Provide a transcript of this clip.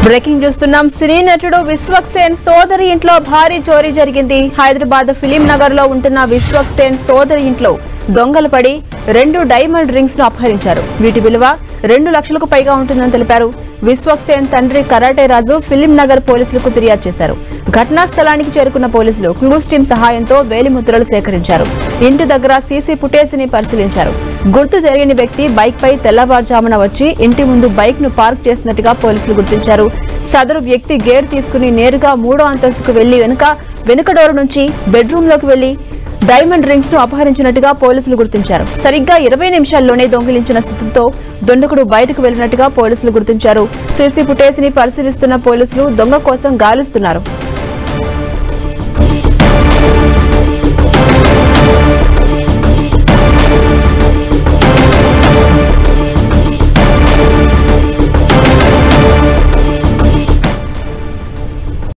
Breaking చూస్తున్నాం. సినీ నటుడు విశ్వక్ సేన్ సోదరి ఇంట్లో భారీ చోరీ జరిగింది. హైదరాబాద్ ఫిలిం నగర్ లో ఉంటున్న విశ్వక్ సేన్ సోదరి ఇంట్లో దొంగలు పడి 2 డైమండ్ రింగ్స్ ను అపహరించారు. వీటి విలువ 2 లక్షలకు పైగా ఉంటుందని తెలిపారు. విశ్వక్ సేన్ తండ్రి కరాటే రాజు ఫిలిం నగర్ పోలీసులకు ఫిర్యాదు చేశారు. ఘటనా స్థలానికి చేరుకున్న పోలీసులు క్లూస్ టీం సహాయంతో వేలిముద్రలు సేకరించారు. ఇంటి దగ్గర సీసీ ఫుటేజ్ ని పరిశీలించారు. గుర్తు తెలియని వ్యక్తి బైక్ పై తెల్లవారుజామున వచ్చి ఇంటి ముందు బైక్ ను పార్క్ చేసినట్టుగా పోలీసులు గుర్తించారు. సదరు వ్యక్తి గేట్ తీసుకుని నేరుగా 3వ అంతస్తుకు వెళ్లి వెనుక డోర్ నుంచి బెడ్రూమ్ లోకి వెళ్లి డైమండ్ రింగ్స్ ను అపహరించినట్టుగా పోలీసులు గుర్తించారు. సరిగ్గా 20 నిమిషాల్లోనే దొంగిలించిన స్థితితో దుండకుడు బయటకు వెళ్లినట్టుగా పోలీసులు గుర్తించారు. సీసీ ఫుటేజ్ ని పరిశీలిస్తున్న పోలీసులు దొంగ కోసం గాలిస్తున్నారు.